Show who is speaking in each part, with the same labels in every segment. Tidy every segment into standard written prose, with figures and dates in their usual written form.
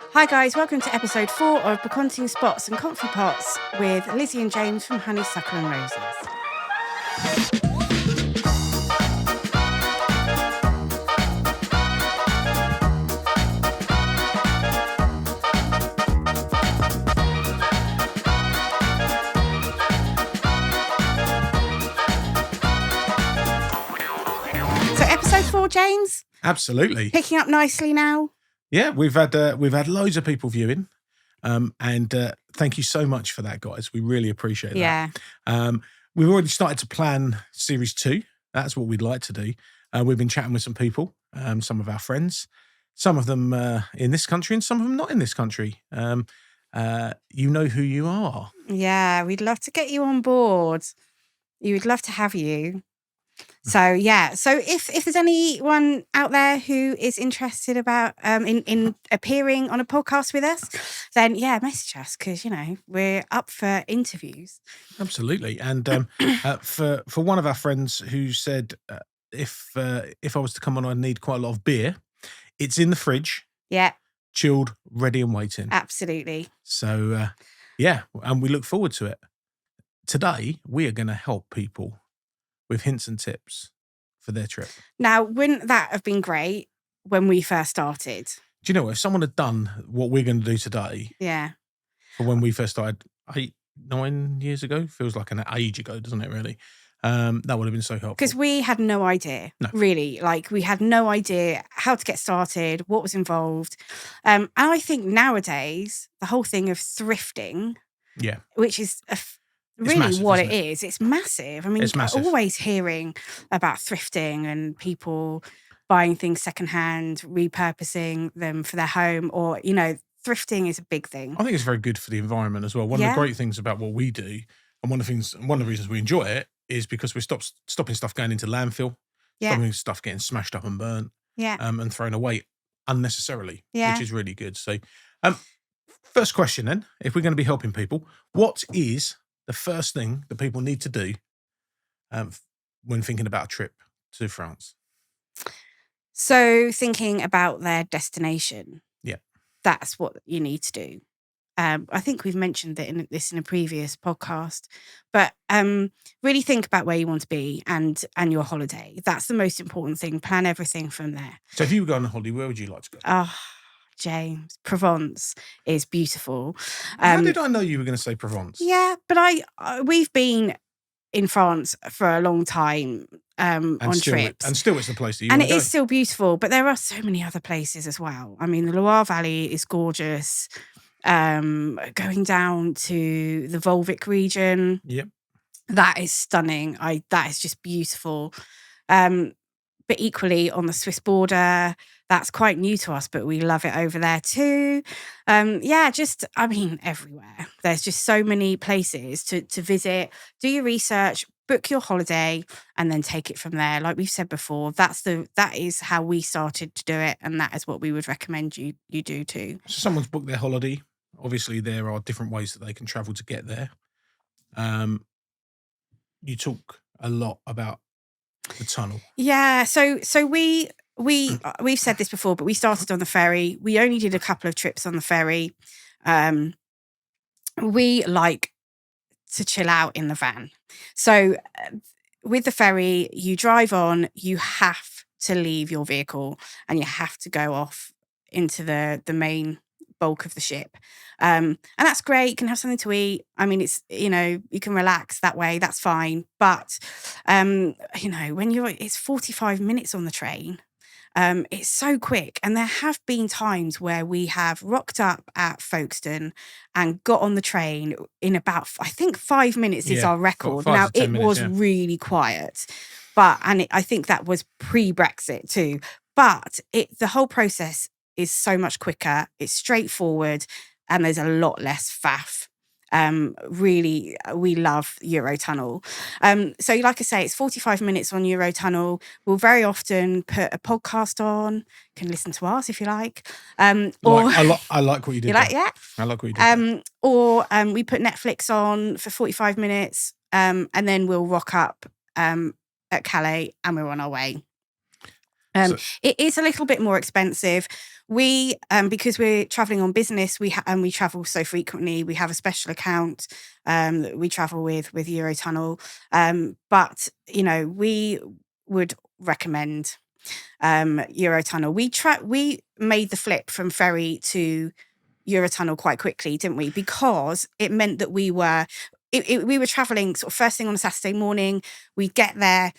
Speaker 1: Hi guys, welcome to episode 4 of Brocanting Spots and Confit Pots with Lizzie and James from Honeysuckle and Roses. So episode 4, James?
Speaker 2: Absolutely.
Speaker 1: Picking up nicely now?
Speaker 2: Yeah, we've had loads of people viewing, and thank you so much for that, guys. We really appreciate that.
Speaker 1: Yeah.
Speaker 2: We've already started to plan series 2. That's what we'd like to do. We've been chatting with some people, some of our friends, some of them in this country and some of them not in this country. You know who you are.
Speaker 1: Yeah, we'd love to get you on board. You would love to have you. So yeah, so if there's anyone out there who is interested about in appearing on a podcast with us, then yeah, message us because we're up for interviews.
Speaker 2: Absolutely. And for one of our friends who said if I was to come on, I'd need quite a lot of beer. It's in the fridge.
Speaker 1: Yeah,
Speaker 2: Chilled, ready and waiting.
Speaker 1: absolutely.
Speaker 2: So, yeah, and we look forward to it. Today, we are going to help people with hints and tips for their trip.
Speaker 1: Now, wouldn't that have been great when we first started?
Speaker 2: Do you know, if someone had done what we're going to do today
Speaker 1: Yeah.
Speaker 2: for when we first started 8-9 years ago, feels like an age ago, doesn't it, really? That would have been so helpful.
Speaker 1: Because we had no idea, really. Like, we had no idea how to get started, what was involved. And I think nowadays, the whole thing of thrifting, which is really
Speaker 2: massive,
Speaker 1: what
Speaker 2: isn't
Speaker 1: it is. It's massive. I mean,
Speaker 2: It's massive.
Speaker 1: always hearing about thrifting and people buying things secondhand, repurposing them for their home, or, thrifting is a big thing.
Speaker 2: I think it's very good for the environment as well. One of the great things about what we do, and one of the reasons we enjoy it, is because we're stopping stuff going into landfill, stopping stuff getting smashed up and burnt, and thrown away unnecessarily, which is really good. So, first question then, if we're going to be helping people, what is the first thing that people need to do when thinking about a trip to France?
Speaker 1: So thinking about their destination.
Speaker 2: Yeah.
Speaker 1: That's what you need to do. I think we've mentioned this in a previous podcast, but really think about where you want to be and your holiday. That's the most important thing. Plan everything from there.
Speaker 2: So if you were going on holiday, where would you like to go?
Speaker 1: Oh, James, Provence is beautiful.
Speaker 2: How did I know you were going to say Provence?
Speaker 1: Yeah, but we've been in France for a long time on trips.
Speaker 2: And still it's the place that you
Speaker 1: and
Speaker 2: want to go.
Speaker 1: It is still beautiful, but there are so many other places as well. I mean, the Loire Valley is gorgeous. Going down to the Volvic region.
Speaker 2: Yep.
Speaker 1: That is stunning. That is just beautiful. But equally on the Swiss border, that's quite new to us, but we love it over there too. Everywhere. There's just so many places to visit. Do your research, book your holiday, and then take it from there. Like we've said before, that is how we started to do it, and that is what we would recommend you do too.
Speaker 2: So someone's booked their holiday. Obviously, there are different ways that they can travel to get there. You talk a lot about the tunnel.
Speaker 1: Yeah, so we've said this before, but we started on the ferry. We only did a couple of trips on the ferry. We like to chill out in the van. So with the ferry, you drive on, you have to leave your vehicle and you have to go off into the main bulk of the ship. And that's great. You can have something to eat. I mean, it's, you can relax that way. That's fine. But, when it's 45 minutes on the train, it's so quick. And there have been times where we have rocked up at Folkestone and got on the train in about, I think 5 minutes is our record. Now, it was really quiet, I think that was pre-Brexit too. But the whole process is so much quicker. It's straightforward and there's a lot less faff. Really, we love Eurotunnel. So like I say, it's 45 minutes on Eurotunnel. We'll very often put a podcast on. You can listen to us if you like.
Speaker 2: I like what you did.
Speaker 1: You like, yeah?
Speaker 2: I like what you did.
Speaker 1: Or we put Netflix on for 45 minutes and then we'll rock up at Calais and we're on our way. It is a little bit more expensive. We, because we're traveling on business, we travel so frequently. We have a special account that we travel with Eurotunnel. But we would recommend Eurotunnel. We made the flip from ferry to Eurotunnel quite quickly, didn't we? Because it meant that we were traveling sort of first thing on a Saturday morning. We'd get there,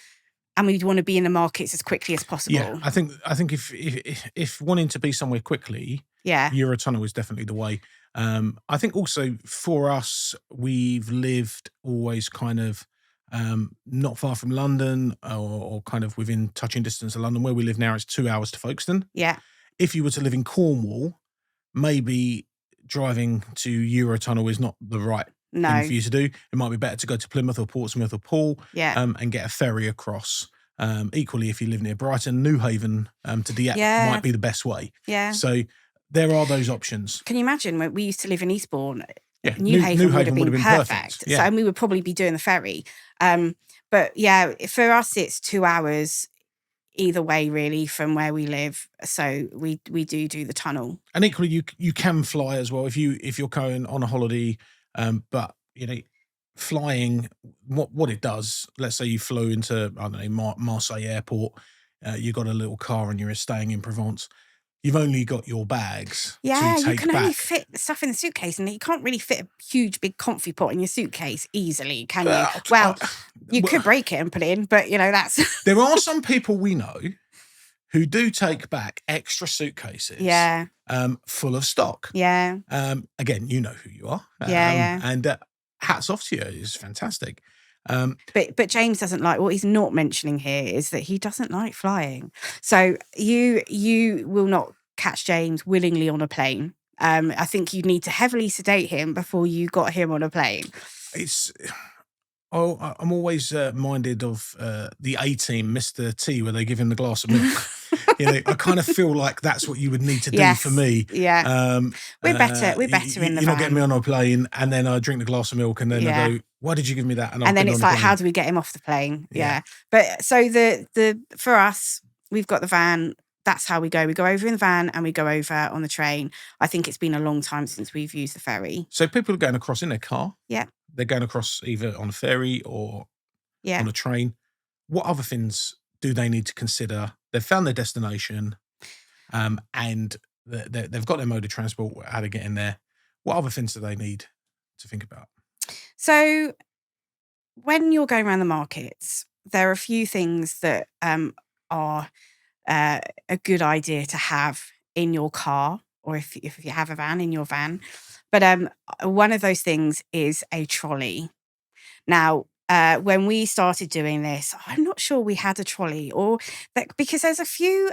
Speaker 1: and we'd want to be in the markets as quickly as possible.
Speaker 2: Yeah, I think if wanting to be somewhere quickly, Eurotunnel is definitely the way. I think also for us, we've lived always kind of not far from London or kind of within touching distance of London. Where we live now is 2 hours to Folkestone.
Speaker 1: Yeah.
Speaker 2: If you were to live in Cornwall, maybe driving to Eurotunnel is not the right thing for you to do. It might be better to go to Plymouth or Portsmouth or Poole and get a ferry across. Equally, if you live near Brighton, Newhaven to Dieppe might be the best way.
Speaker 1: Yeah.
Speaker 2: So there are those options.
Speaker 1: Can you imagine when we used to live in Eastbourne?
Speaker 2: Yeah,
Speaker 1: Newhaven would have been perfect.
Speaker 2: Yeah.
Speaker 1: So, and we would probably be doing the ferry. But yeah, for us, it's 2 hours either way, really, from where we live. So we do the tunnel. And
Speaker 2: equally, you can fly as well if you're going on a holiday. But flying, what it does, let's say you flew into, I don't know, Marseille airport, you got a little car and you're staying in Provence, you've only got your bags to take
Speaker 1: you can
Speaker 2: back.
Speaker 1: only fit stuff in the suitcase, and you can't really fit a huge big Confit pot in your suitcase easily, can you? You could break it and put it in, but that's...
Speaker 2: There are some people we know who do take back extra suitcases full of stock.
Speaker 1: Yeah.
Speaker 2: Again, you know who you are. And hats off to you. It's fantastic.
Speaker 1: But James doesn't like, what he's not mentioning here is that he doesn't like flying. So you will not catch James willingly on a plane. I think you need to heavily sedate him before you got him on a plane.
Speaker 2: I'm always minded of the A-Team, Mr. T, where they give him the glass of milk. I kind of feel like that's what you would need to do for me.
Speaker 1: Yeah. We're better in the van.
Speaker 2: You're not getting me on a plane, and then I drink the glass of milk, and then I go, why did you give me that?
Speaker 1: And then it's like, how do we get him off the plane? Yeah. But so for us, we've got the van. That's how we go. We go over in the van and we go over on the train. I think it's been a long time since we've used the ferry.
Speaker 2: So people are going across in their car.
Speaker 1: Yeah.
Speaker 2: They're going across either on a ferry or on a train. What other things do they need to consider? They've found their destination and they've got their mode of transport, how to get in there. What other things do they need to think about?
Speaker 1: So when you're going around the markets, there are a few things that are a good idea to have in your car, or if you have a van, in your van. But one of those things is a trolley. Now, when we started doing this, I'm not sure we had a trolley, because there's a few...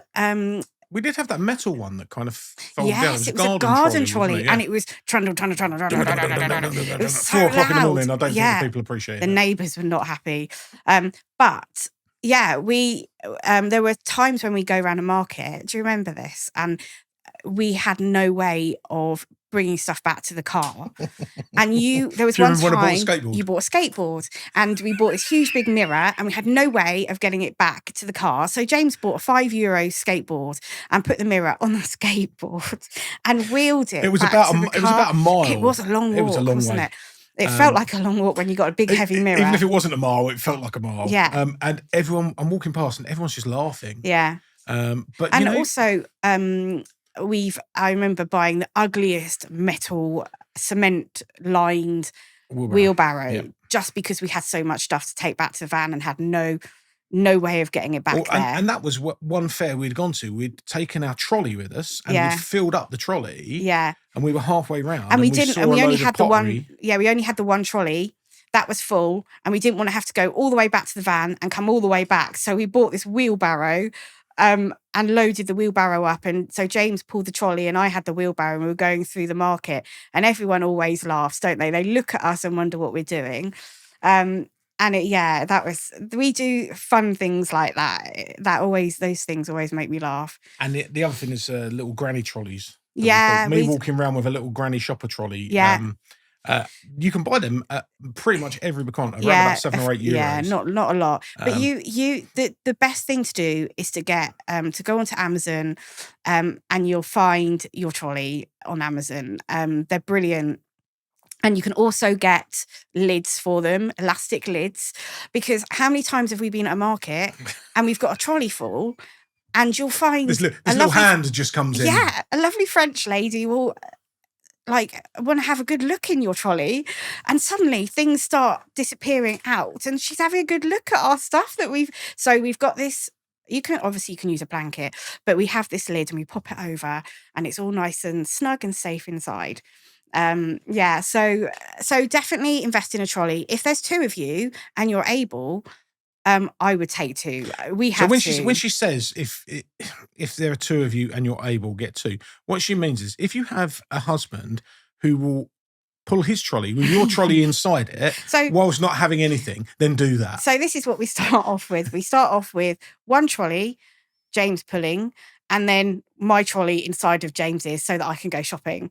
Speaker 2: we did have that metal one that kind of folded down.
Speaker 1: Yes, it was a garden trolley, and it was trundle. It was so
Speaker 2: 4 o'clock in the
Speaker 1: loud.
Speaker 2: morning. I don't think the people appreciate it.
Speaker 1: The neighbours were not happy. But yeah, there were times when we go around a market. Do you remember this? And we had no way of bringing stuff back to the car. And there was one time you bought a skateboard, and we bought this huge big mirror, and we had no way of getting it back to the car. So James bought a €5 skateboard and put the mirror on the skateboard and wheeled it.
Speaker 2: It was about a mile.
Speaker 1: It was a long walk, wasn't it? It felt like a long walk when you got a big heavy mirror.
Speaker 2: Even if it wasn't a mile, it felt like a mile.
Speaker 1: Yeah.
Speaker 2: And I'm walking past and everyone's just laughing.
Speaker 1: Yeah.
Speaker 2: But
Speaker 1: also, I remember buying the ugliest metal cement lined wheelbarrow just because we had so much stuff to take back to the van and had no way of getting it back there.
Speaker 2: And that was one fair we'd gone to. We'd taken our trolley with us and we'd filled up the trolley.
Speaker 1: Yeah.
Speaker 2: And we were halfway round.
Speaker 1: And we only had the one. Yeah, we only had the one trolley. That was full, and we didn't want to have to go all the way back to the van and come all the way back. So we bought this wheelbarrow and loaded the wheelbarrow up. And so James pulled the trolley and I had the wheelbarrow, and we were going through the market. And everyone always laughs, don't they? They look at us and wonder what we're doing. We do fun things like that. Those things always make me laugh.
Speaker 2: And the other thing is little granny trolleys.
Speaker 1: Yeah.
Speaker 2: Me walking around with a little granny shopper trolley.
Speaker 1: Yeah.
Speaker 2: You can buy them at pretty much every Brocanting, around about €7 or €8.
Speaker 1: Yeah, not a lot. But the best thing to do is to get to go onto Amazon, and you'll find your trolley on Amazon. They're brilliant. And you can also get lids for them, elastic lids, because how many times have we been at a market and we've got a trolley full, and you'll find
Speaker 2: this little hand just comes in.
Speaker 1: Yeah, a lovely French lady will want to have a good look in your trolley, and suddenly things start disappearing out, and she's having a good look at our stuff that we've got this. You can use a blanket, but we have this lid and we pop it over, and it's all nice and snug and safe inside. So definitely invest in a trolley. If there's 2 of you and you're able, I would take 2. We have
Speaker 2: so when she says if there are 2 of you and you're able, get 2, what she means is if you have a husband who will pull his trolley with your trolley inside it, whilst not having anything, then do that.
Speaker 1: So this is what we start off with. We start off with 1 trolley, James pulling, and then my trolley inside of James's so that I can go shopping.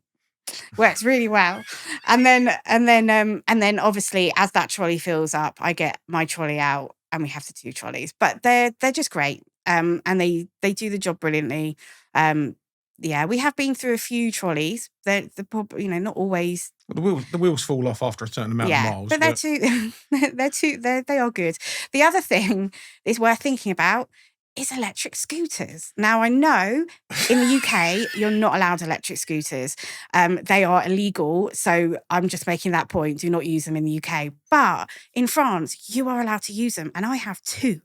Speaker 1: Works really well. And then obviously as that trolley fills up, I get my trolley out and we have the 2 trolleys. But they're just great. And they do the job brilliantly. We have been through a few trolleys. They're not always.
Speaker 2: The wheels fall off after a certain amount of miles.
Speaker 1: But they are good. The other thing is worth thinking about is electric scooters. Now, I know in the UK, you're not allowed electric scooters. They are illegal. So I'm just making that point. Do not use them in the UK. But in France, you are allowed to use them. And I have 2.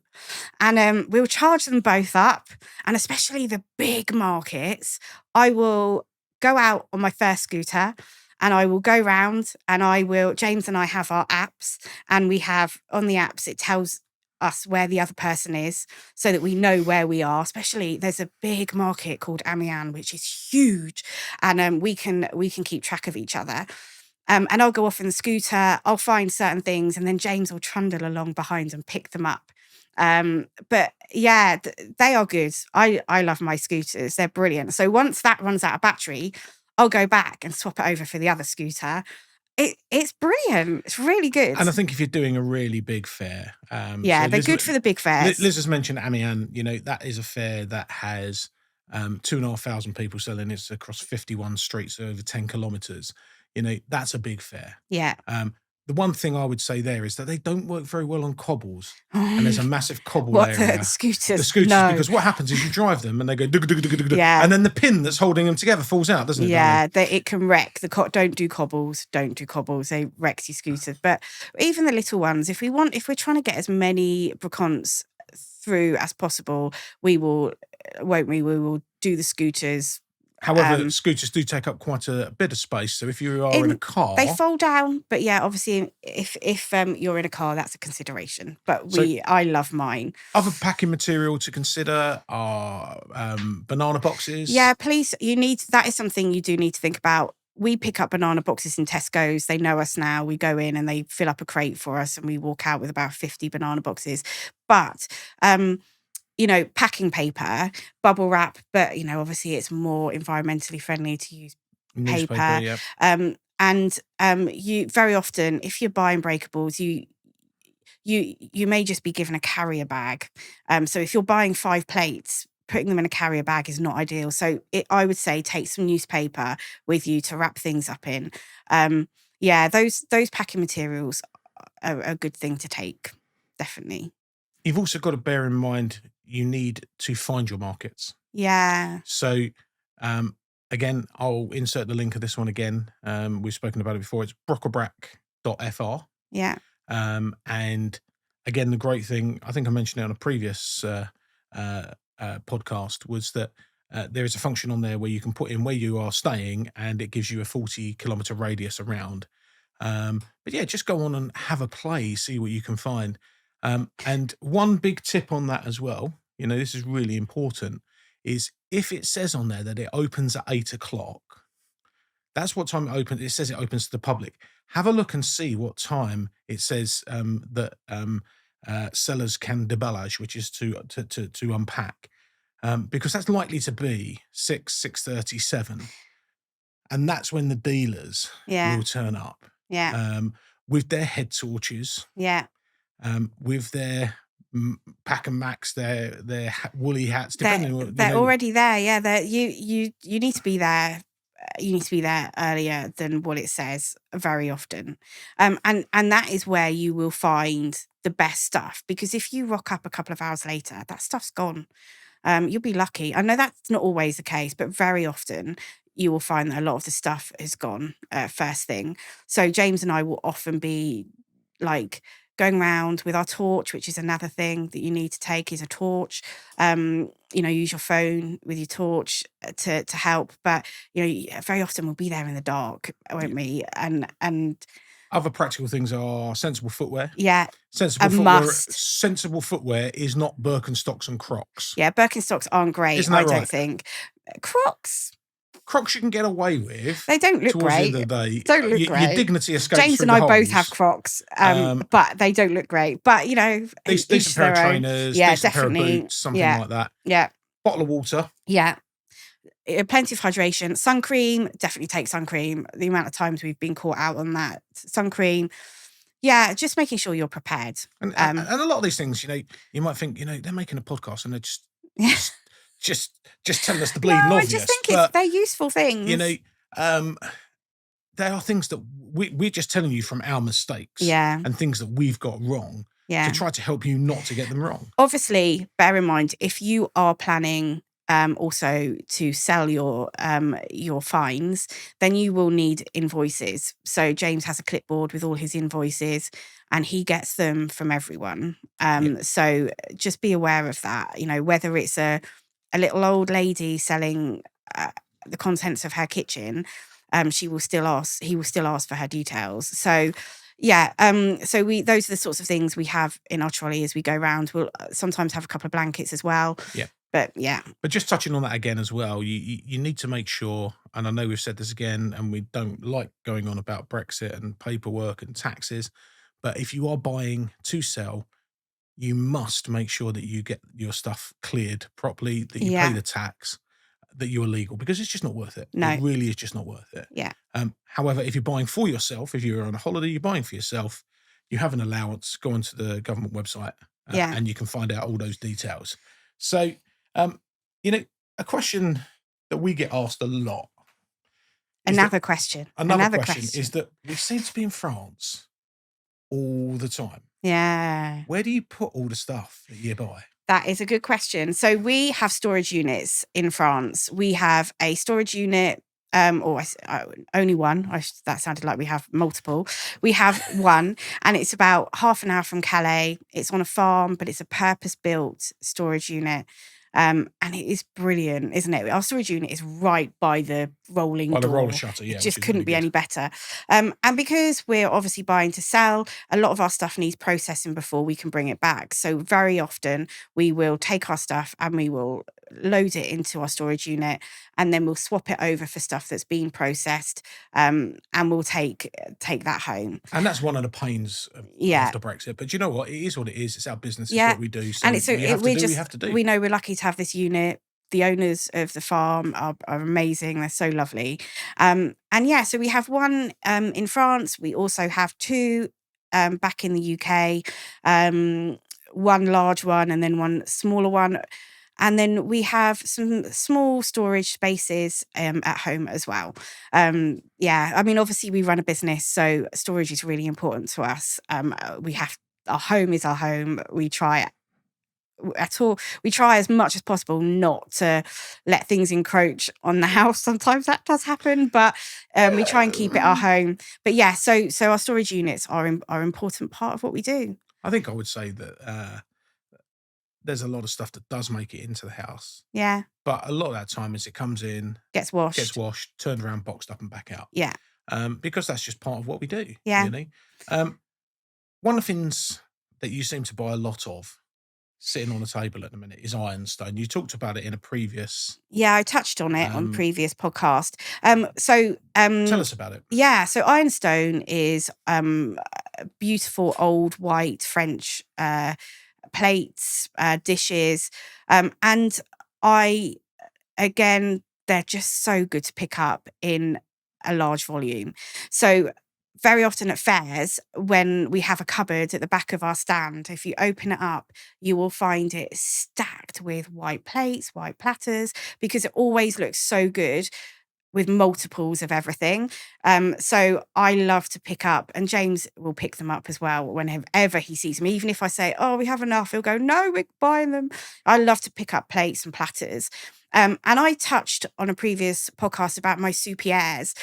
Speaker 1: And we'll charge them both up. And especially the big markets, I will go out on my first scooter and I will go round and James and I have our apps, and we have on the apps, it tells us where the other person is so that we know where we are. Especially there's a big market called Amiens, which is huge, and we can keep track of each other. And I'll go off in the scooter, I'll find certain things, and then James will trundle along behind and pick them up. But yeah, they are good. I love my scooters. They're brilliant. So once that runs out of battery, I'll go back and swap it over for the other scooter. It's brilliant. It's really good.
Speaker 2: And I think if you're doing a really big fair,
Speaker 1: they're good for the big fairs.
Speaker 2: Liz has mentioned Amiens. That is a fair that has 2,500 people selling. It's across 51 streets over 10 kilometres. That's a big fair.
Speaker 1: Yeah.
Speaker 2: The one thing I would say there is that they don't work very well on cobbles. And there's a massive cobble area.
Speaker 1: The scooters?
Speaker 2: The scooters,
Speaker 1: no.
Speaker 2: Because what happens is you drive them and they go and then the pin that's holding them together falls out, doesn't it?
Speaker 1: Yeah, it can wreck. Don't do cobbles. Don't do cobbles. They wreck your scooters. But even the little ones, if we're trying to get as many brocants through as possible, we will do the scooters.
Speaker 2: However, scooters do take up quite a bit of space. So if you are in a car,
Speaker 1: they fold down. But yeah, obviously, if you're in a car, that's a consideration. But I love mine.
Speaker 2: Other packing material to consider are banana boxes.
Speaker 1: Yeah, please. That is something you do need to think about. We pick up banana boxes in Tesco's. They know us now. We go in and they fill up a crate for us, and we walk out with about 50 banana boxes. But packing paper, bubble wrap, but obviously it's more environmentally friendly to use paper.
Speaker 2: Yeah.
Speaker 1: And you very often, if you're buying breakables, you may just be given a carrier bag. So if you're buying 5 plates, putting them in a carrier bag is not ideal. So I would say take some newspaper with you to wrap things up in. Those packing materials are a good thing to take, definitely.
Speaker 2: You've also got to bear in mind you need to find your markets.
Speaker 1: Yeah.
Speaker 2: So, again, I'll insert the link of this one again. We've spoken about it before. It's brocabrac.fr.
Speaker 1: Yeah.
Speaker 2: And again, the great thing, I think I mentioned it on a previous podcast, was that there is a function on there where you can put in where you are staying and it gives you a 40-kilometre radius around. But yeah, just go on and have a play, see what you can find. And one big tip on that as well, this is really important, is if it says on there that it opens at 8 o'clock, that's what time it opens. It says it opens to the public. Have a look and see what time it says that sellers can déballage, which is to unpack, because that's likely to be 6:30, 7. And that's when the dealers will turn up.
Speaker 1: Yeah.
Speaker 2: With their head torches.
Speaker 1: Yeah.
Speaker 2: With their Pack and Max, their woolly hats, depending on
Speaker 1: they're already there. Yeah, you need to be there. You need to be there earlier than what it says very often, and that is where you will find the best stuff, because if you rock up a couple of hours later, that stuff's gone. You'll be lucky. I know that's not always the case, but very often you will find that a lot of the stuff is gone first thing. So James and I will often be like going around with our torch, which is another thing that you need to take, is a torch. Use your phone with your torch to help. But very often we'll be there in the dark, won't we? And
Speaker 2: other practical things are sensible footwear.
Speaker 1: Yeah.
Speaker 2: Sensible footwear. Must. Sensible footwear is not Birkenstocks and Crocs.
Speaker 1: Yeah, Birkenstocks aren't great.
Speaker 2: Isn't that right?
Speaker 1: I don't think. Crocs
Speaker 2: you can get away with.
Speaker 1: They don't look
Speaker 2: towards
Speaker 1: great.
Speaker 2: The end of the day.
Speaker 1: Don't look great.
Speaker 2: Your dignity escapes.
Speaker 1: James and I both have Crocs, but they don't look great. But
Speaker 2: decent pair of trainers,
Speaker 1: yeah,
Speaker 2: decent
Speaker 1: definitely,
Speaker 2: pair of boots, something like that.
Speaker 1: Yeah.
Speaker 2: Bottle of water.
Speaker 1: Yeah. Plenty of hydration. Sun cream, definitely take sun cream. The amount of times we've been caught out on that. Sun cream. Yeah, just making sure you're prepared.
Speaker 2: And a lot of these things, you might think, they're making a podcast and they're just telling us the bleeding obvious.
Speaker 1: I just think they're useful things.
Speaker 2: They are things that we're just telling you from our mistakes.
Speaker 1: Yeah.
Speaker 2: And things that we've got wrong.
Speaker 1: Yeah.
Speaker 2: To try to help you not to get them wrong.
Speaker 1: Obviously, bear in mind, if you are planning also to sell your finds, then you will need invoices. So James has a clipboard with all his invoices and he gets them from everyone. So just be aware of that, whether it's a little old lady selling the contents of her kitchen, he will still ask for her details. So those are the sorts of things we have in our trolley as we go around. We'll sometimes have a couple of blankets as well.
Speaker 2: Yeah.
Speaker 1: But
Speaker 2: just touching on that again as well, you need to make sure, and I know we've said this again, and we don't like going on about Brexit and paperwork and taxes, but if you are buying to sell, you must make sure that you get your stuff cleared properly, that you pay the tax, that you're legal, because it's just not worth it.
Speaker 1: No.
Speaker 2: It really is just not worth it.
Speaker 1: Yeah.
Speaker 2: However, if you're buying for yourself, if you're on a holiday, you're buying for yourself, you have an allowance, go onto the government website and you can find out all those details. So, a question that we get asked a lot.
Speaker 1: Another question
Speaker 2: is that we seem to be in France all the time.
Speaker 1: Yeah.
Speaker 2: Where do you put all the stuff that you buy?
Speaker 1: That is a good question. So we have storage units in France. We have a storage unit, only one. That sounded like we have multiple. We have one, and it's about half an hour from Calais. It's on a farm, but it's a purpose-built storage unit. And it is brilliant, isn't it? Our storage unit is right by the rolling door.
Speaker 2: By the roller shutter, yeah.
Speaker 1: It just couldn't be any better. And because we're obviously buying to sell, a lot of our stuff needs processing before we can bring it back. So very often we will take our stuff and we will load it into our storage unit, and then we'll swap it over for stuff that's been processed, and we'll take that home.
Speaker 2: And that's one of the pains after Brexit. But you know what? It is what it is. It's our business. It's what we do. So
Speaker 1: and
Speaker 2: we have to do.
Speaker 1: We know we're lucky to have this unit. The owners of the farm are amazing. They're so lovely. So we have one in France. We also have two back in the UK, one large one and then one smaller one. And then we have some small storage spaces at home as well. Obviously we run a business, so storage is really important to us. Our home is our home. We try as much as possible not to let things encroach on the house. Sometimes that does happen, but we try and keep it our home. But so our storage units are an important part of what we do.
Speaker 2: I think I would say that there's a lot of stuff that does make it into the house.
Speaker 1: Yeah.
Speaker 2: But a lot of that time is it comes in,
Speaker 1: gets washed,
Speaker 2: turned around, boxed up and back out.
Speaker 1: Yeah.
Speaker 2: Because that's just part of what we do.
Speaker 1: Yeah.
Speaker 2: Really. One of the things that you seem to buy a lot of sitting on the table at the minute is ironstone. You talked about it in a previous...
Speaker 1: Yeah, I touched on it on previous podcast.
Speaker 2: Tell us about it.
Speaker 1: Yeah, so ironstone is beautiful old white French plates, dishes. And they're just so good to pick up in a large volume. So very often at fairs, when we have a cupboard at the back of our stand, if you open it up, you will find it stacked with white plates, white platters, because it always looks so good with multiples of everything. So I love to pick up, and James will pick them up as well whenever he sees them. Even if I say, oh, we have enough, he'll go, no, we're buying them. I love to pick up plates and platters. And I touched on a previous podcast about my soupières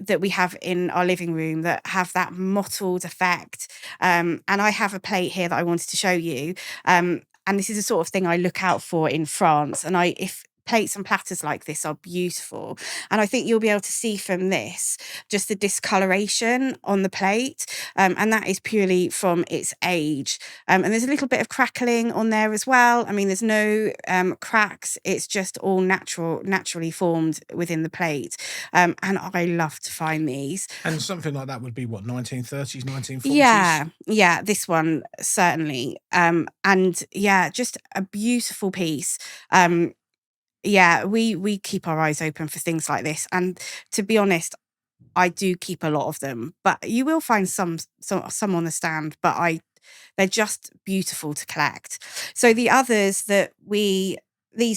Speaker 1: that we have in our living room that have that mottled effect. And I have a plate here that I wanted to show you. And this is the sort of thing I look out for in France. And if plates and platters like this are beautiful. And I think you'll be able to see from this just the discoloration on the plate. And that is purely from its age. And there's a little bit of crackling on there as well. I mean, there's no cracks. It's just all naturally formed within the plate. And I love to find these.
Speaker 2: And something like that would be what, 1930s, 1940s?
Speaker 1: Yeah, this one certainly. And yeah, just a beautiful piece. Yeah, we keep our eyes open for things like this. And to be honest, I do keep a lot of them, but you will find some on the stand, but they're just beautiful to collect. So the others these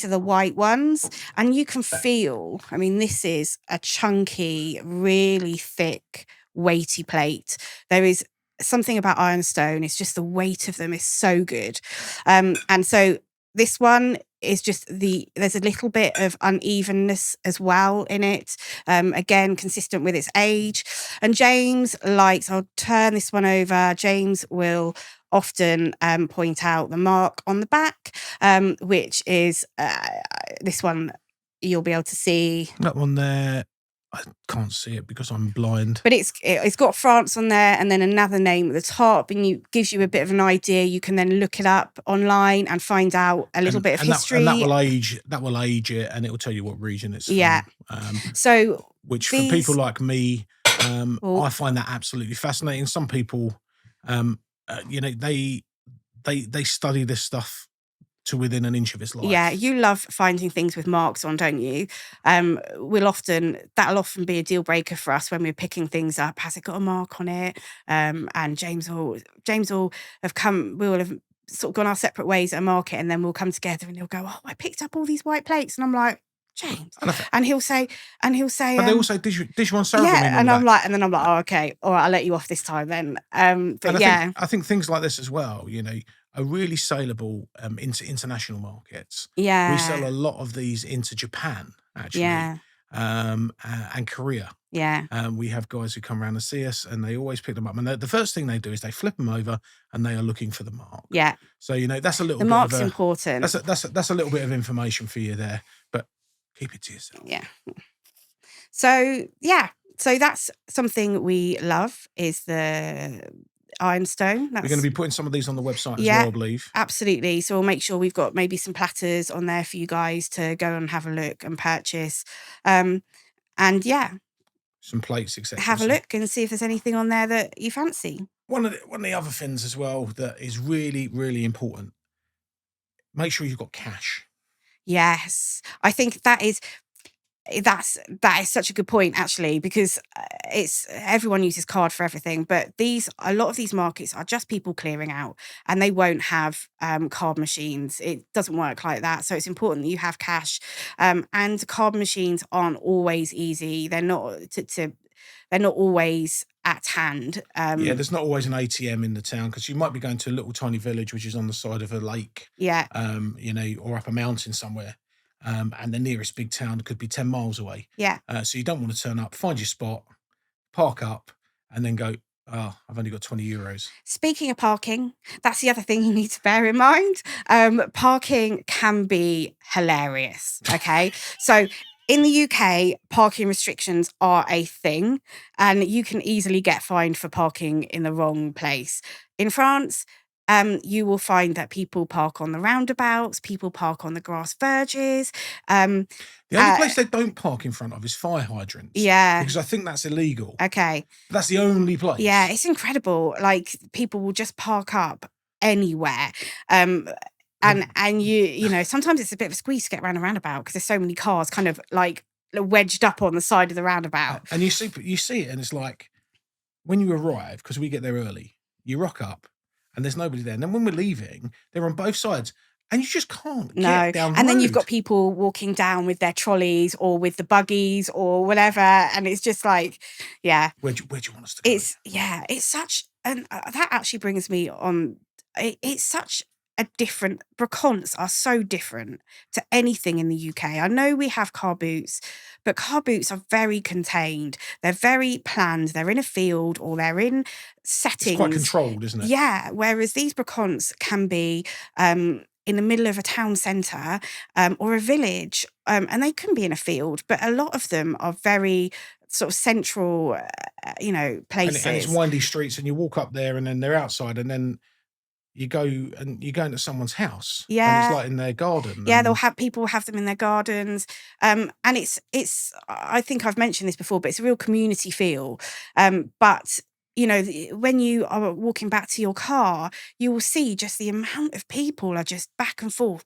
Speaker 1: are the white ones, and you can feel, I mean, this is a chunky, really thick, weighty plate. There is something about ironstone. It's just the weight of them is so good. And so this one is just there's a little bit of unevenness as well in it. Again, consistent with its age. And James I'll turn this one over. James will often point out the mark on the back, which is this one you'll be able to see.
Speaker 2: That one there, I can't see it because I'm blind.
Speaker 1: But it's got France on there and then another name at the top, and it gives you a bit of an idea. You can then look it up online and find out a little bit of history.
Speaker 2: That will age it, and it will tell you what region it's from.
Speaker 1: So
Speaker 2: which for people like me, I find that absolutely fascinating. Some people, they study this stuff to within an inch of its life.
Speaker 1: Yeah, you love finding things with marks on, don't you? That'll often be a deal breaker for us when we're picking things up. Has it got a mark on it? And James will have sort of gone our separate ways at a market, and then we'll come together and he'll go, oh, I picked up all these white plates. And I'm like, James. And he'll say,
Speaker 2: but they all say Dijon Ceremony.
Speaker 1: Yeah, and I'm like, oh, okay, all right, I'll let you off this time then.
Speaker 2: I think things like this as well, are really saleable into international markets.
Speaker 1: Yeah.
Speaker 2: We sell a lot of these into Japan, actually. And Korea.
Speaker 1: Yeah.
Speaker 2: We have guys who come around and see us, and they always pick them up. And the first thing they do is they flip them over, and they are looking for the mark.
Speaker 1: Yeah.
Speaker 2: So that's a little.
Speaker 1: The
Speaker 2: bit
Speaker 1: mark's
Speaker 2: of
Speaker 1: important.
Speaker 2: That's a little bit of information for you there, but keep it to yourself.
Speaker 1: Yeah. So that's something we love is the ironstone.
Speaker 2: We're going to be putting some of these on the website as well, I believe.
Speaker 1: Absolutely. So we'll make sure we've got maybe some platters on there for you guys to go and have a look and purchase. And
Speaker 2: some plates, etc.
Speaker 1: Have a look and see if there's anything on there that you fancy.
Speaker 2: One of the other things as well that is really, really important, make sure you've got cash.
Speaker 1: Yes. I think that is such a good point, actually, because everyone uses card for everything, but a lot of these markets are just people clearing out, and they won't have card machines. It doesn't work like that. So it's important that you have cash, and card machines aren't always easy. They're not they're not always at hand.
Speaker 2: There's not always an ATM in the town, because you might be going to a little tiny village which is on the side of a lake.
Speaker 1: Yeah.
Speaker 2: Or up a mountain somewhere. And the nearest big town could be 10 miles away.
Speaker 1: Yeah.
Speaker 2: So you don't want to turn up, find your spot, park up, and then go, oh, I've only got 20 euros.
Speaker 1: Speaking of parking, that's the other thing you need to bear in mind. Parking can be hilarious, okay? So in the UK, parking restrictions are a thing, and you can easily get fined for parking in the wrong place. In France, you will find that people park on the roundabouts, people park on the grass verges.
Speaker 2: The only place they don't park in front of is fire hydrants.
Speaker 1: Yeah.
Speaker 2: Because I think that's illegal.
Speaker 1: Okay.
Speaker 2: That's the only place.
Speaker 1: Yeah, it's incredible. Like, people will just park up anywhere. And sometimes it's a bit of a squeeze to get around a roundabout because there's so many cars kind of like wedged up on the side of the roundabout.
Speaker 2: And you see it, and it's like, when you arrive, because we get there early, you rock up and there's nobody there. And then when we're leaving, they're on both sides. And you just can't get down the
Speaker 1: and
Speaker 2: road.
Speaker 1: then you've got people walking down with their trolleys or with the buggies or whatever, and it's just like, yeah.
Speaker 2: Where'd you want us to go?
Speaker 1: It's such, and that actually brings me on. It's such a different. Brocants are so different to anything in the UK. I know we have car boots, but car boots are very contained. They're very planned. They're in a field or they're in settings.
Speaker 2: It's quite controlled, isn't it?
Speaker 1: Yeah. Whereas these brocants can be in the middle of a town centre or a village, and they can be in a field, but a lot of them are very sort of central, places.
Speaker 2: And it's windy streets, and you walk up there, and then they're outside, and then you go into someone's house.
Speaker 1: Yeah,
Speaker 2: and it's like in their garden.
Speaker 1: Yeah, people have them in their gardens, and it's. I think I've mentioned this before, but it's a real community feel. But when you are walking back to your car, you will see just the amount of people are just back and forth,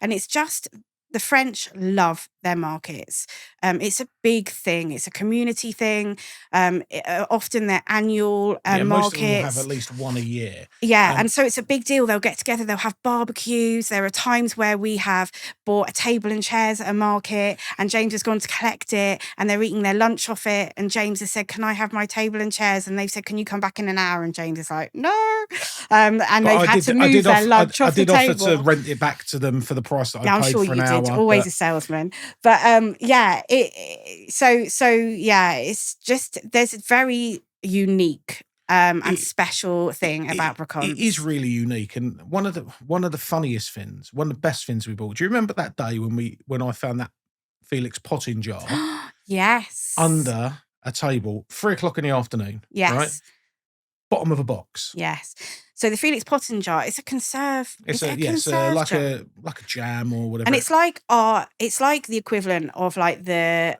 Speaker 1: and it's just. The French love their markets. It's a big thing. It's a community thing. Often they're annual markets.
Speaker 2: Most of them have at least one a year.
Speaker 1: Yeah, and so it's a big deal. They'll get together. They'll have barbecues. There are times where we have bought a table and chairs at a market, and James has gone to collect it, and they're eating their lunch off it. And James has said, "Can I have my table and chairs?" And they've said, "Can you come back in an hour?" And James is like, "No." And they've had to move their lunch off the table.
Speaker 2: I did offer to rent it back to them for the price that I paid for an hour.
Speaker 1: I'm sure you did. Always a salesman. But it's just, there's a very unique and special thing about brocants.
Speaker 2: It is really unique, and one of the funniest things, one of the best things we bought. Do you remember that day when I found that Felix potting jar?
Speaker 1: Yes.
Speaker 2: Under a table, 3:00 in the afternoon.
Speaker 1: Yes.
Speaker 2: Right? Bottom of a box.
Speaker 1: Yes. So the Felix potting jar, it's a conserve.
Speaker 2: It's like a jam or whatever.
Speaker 1: And it's like the equivalent of like the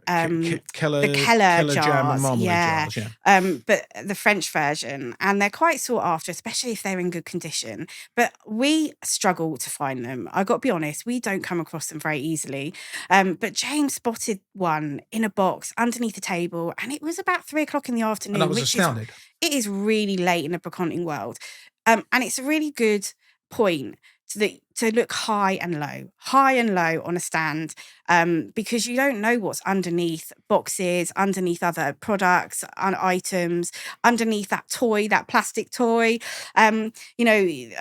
Speaker 1: Keller jars,
Speaker 2: jam and marmalade jars, yeah.
Speaker 1: But the French version, and they're quite sought after, especially if they're in good condition. But we struggle to find them. I got to be honest, we don't come across them very easily. But James spotted one in a box underneath the table, and it was about 3:00 in the afternoon.
Speaker 2: And I was astounded.
Speaker 1: It is really late in the brocanting world. And it's a really good point to look high and low on a stand, because you don't know what's underneath boxes, underneath other products and items, underneath that plastic toy. A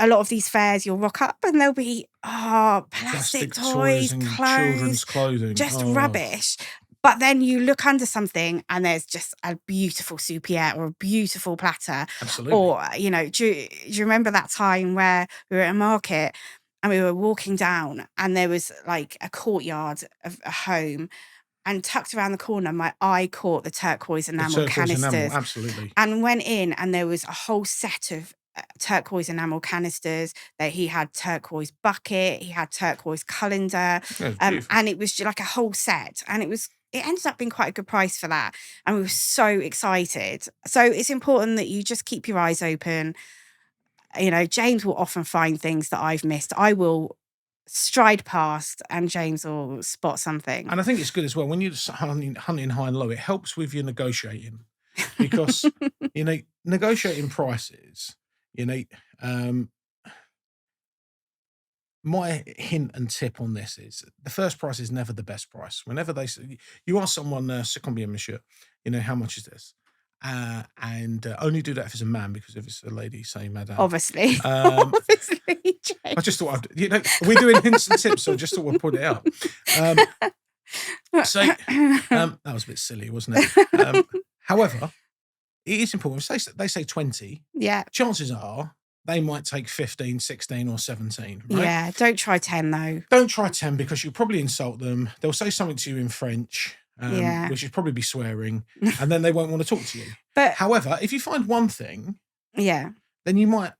Speaker 1: lot of these fairs, you'll rock up and there'll be plastic toys,
Speaker 2: and
Speaker 1: clothes,
Speaker 2: children's clothing,
Speaker 1: just rubbish. But then you look under something and there's just a beautiful soupière or a beautiful platter.
Speaker 2: Absolutely.
Speaker 1: Or, do you remember that time where we were at a market and we were walking down and there was like a courtyard of a home, and tucked around the corner, my eye caught the turquoise enamel canisters.
Speaker 2: Absolutely.
Speaker 1: And went in and there was a whole set of turquoise enamel canisters. That he had turquoise bucket, he had turquoise colander, and it was like a whole set, and it ended up being quite a good price for that, and we were so excited. So it's important that you just keep your eyes open. James will often find things that I've missed. I will stride past and James will spot something.
Speaker 2: And I think it's good as well when you're hunting high and low. It helps with your negotiating, because negotiating prices. My hint and tip on this is the first price is never the best price. Whenever they say, you ask someone, "C'est combien, monsieur?" How much is this? And only do that if it's a man, because if it's a lady, say madame.
Speaker 1: Obviously. Obviously, James.
Speaker 2: I just thought we're doing hints and tips, so I just thought I'd put it out. That was a bit silly, wasn't it? However, it is important. If they say 20,
Speaker 1: yeah,
Speaker 2: chances are they might take 15, 16 or 17, right?
Speaker 1: Yeah, don't try 10 though.
Speaker 2: Don't try 10, because you'll probably insult them. They'll say something to you in French, which would probably be swearing, and then they won't want to talk to you.
Speaker 1: But
Speaker 2: however, if you find one thing,
Speaker 1: yeah,
Speaker 2: then you might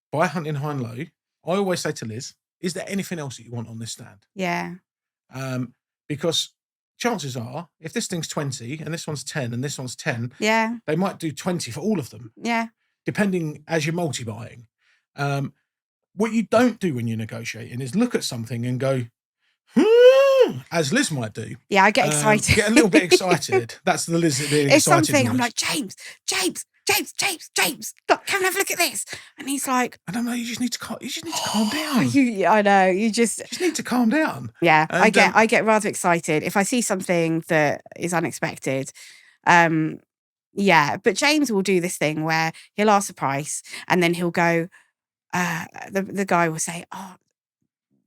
Speaker 2: buy hunting high and low. I always say to Liz, "Is there anything else that you want on this stand?"
Speaker 1: Yeah.
Speaker 2: Because chances are, if this thing's 20 and this one's 10 and this one's 10,
Speaker 1: yeah,
Speaker 2: they might do 20 for all of them.
Speaker 1: Yeah.
Speaker 2: Depending as you're multi-buying. What you don't do when you're negotiating is look at something and go, as Liz might do.
Speaker 1: Yeah, I get excited.
Speaker 2: Get a little bit excited. That's the Liz being excited.
Speaker 1: It's something, I'm like, James, look, come and have a look at this. And he's like,
Speaker 2: I don't know, you just need to calm down.
Speaker 1: I know, you just
Speaker 2: need to calm down.
Speaker 1: Yeah, and, I get rather excited if I see something that is unexpected. Yeah, but James will do this thing where he'll ask the price and then he'll go, the guy will say,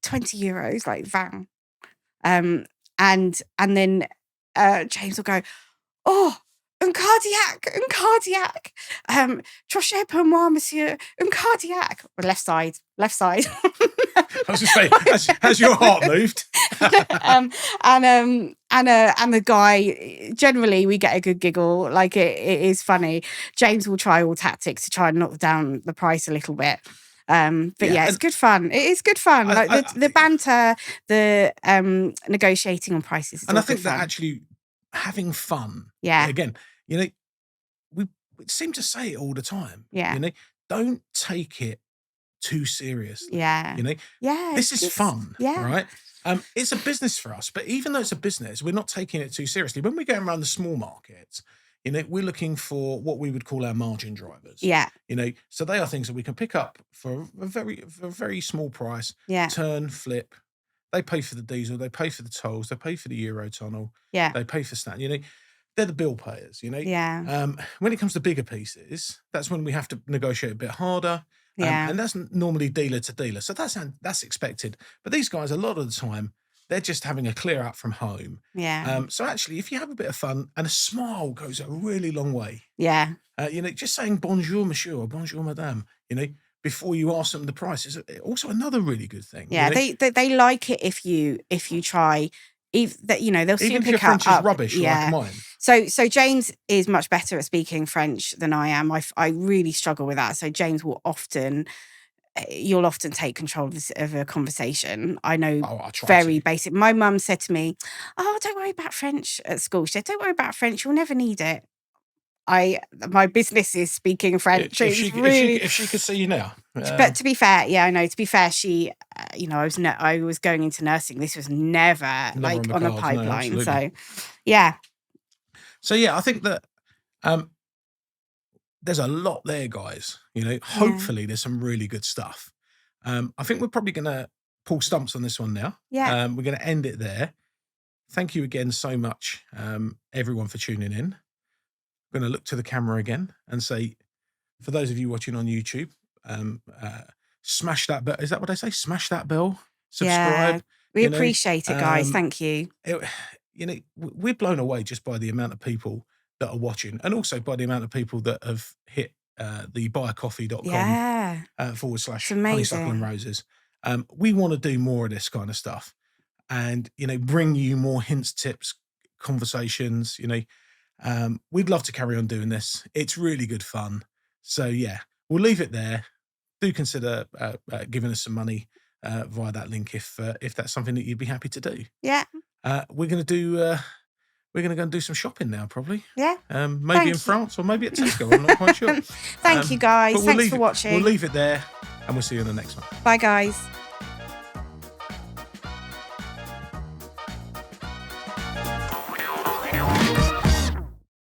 Speaker 1: 20 euros, like van. And then James will go, un cardiac. Trochet pour moi, monsieur, un cardiac. Left side.
Speaker 2: I was just saying, has your heart moved?
Speaker 1: And the guy, generally we get a good giggle. Like it is funny. James will try all tactics to try and knock down the price a little bit. But yeah, it's good fun. It is good fun. The banter, the negotiating on prices.
Speaker 2: And I think that actually having fun.
Speaker 1: Yeah.
Speaker 2: Again, we seem to say it all the time.
Speaker 1: Yeah.
Speaker 2: Don't take it too seriously.
Speaker 1: Yeah. Yeah.
Speaker 2: This is fun.
Speaker 1: Yeah.
Speaker 2: Right. It's a business for us, but even though it's a business, we're not taking it too seriously. When we're going around the small markets, we're looking for what we would call our margin drivers.
Speaker 1: Yeah.
Speaker 2: So they are things that we can pick up for a very small price.
Speaker 1: Yeah.
Speaker 2: Turn, flip. They pay for the diesel. They pay for the tolls. They pay for the Eurotunnel.
Speaker 1: Yeah.
Speaker 2: They pay for stamp. They're the bill payers.
Speaker 1: Yeah.
Speaker 2: When it comes to bigger pieces, that's when we have to negotiate a bit harder.
Speaker 1: Yeah.
Speaker 2: And that's normally dealer to dealer. So that's expected. But these guys, a lot of the time, they're just having a clear out from home.
Speaker 1: Yeah.
Speaker 2: So actually, if you have a bit of fun, and a smile goes a really long way.
Speaker 1: Yeah.
Speaker 2: Just saying bonjour, monsieur, or bonjour, madame, before you ask them the price is also another really good thing.
Speaker 1: Yeah. They like it if you try. They'll soon
Speaker 2: even if
Speaker 1: pick
Speaker 2: your French
Speaker 1: up.
Speaker 2: Is rubbish,
Speaker 1: yeah.
Speaker 2: like mine.
Speaker 1: So James is much better at speaking French than I am. I really struggle with that. So James will often. You'll often take control of a conversation. I know very basic. My mum said to me, don't worry about French at school. She said, don't worry about French. You'll never need it. My business is speaking French.
Speaker 2: If she could see you now.
Speaker 1: But to be fair, I know. To be fair, she, I was going into nursing. This was never like on the pipeline.
Speaker 2: No,
Speaker 1: so, yeah.
Speaker 2: So I think that there's a lot there, guys. Hopefully there's some really good stuff. I think we're probably going to pull stumps on this one now.
Speaker 1: Yeah.
Speaker 2: We're going to end it there. Thank you again so much, everyone, for tuning in. I'm going to look to the camera again and say, for those of you watching on YouTube, smash that bell. Is that what I say? Smash that bell. Subscribe.
Speaker 1: Yeah, we appreciate it, guys. Thank you.
Speaker 2: We're blown away just by the amount of people that are watching, and also by the amount of people that have hit the buyercoffee.com /Honeysuckle and Roses. We want to do more of this kind of stuff and, bring you more hints, tips, conversations. We'd love to carry on doing this. It's really good fun. So, we'll leave it there. Do consider giving us some money via that link if that's something that you'd be happy to do.
Speaker 1: Yeah.
Speaker 2: We're going to go and do some shopping now, probably.
Speaker 1: Yeah.
Speaker 2: Maybe in France or maybe at Tesco. I'm not quite sure.
Speaker 1: Thank you, guys. Thanks for watching.
Speaker 2: We'll leave it there and we'll see you in the next one.
Speaker 1: Bye, guys.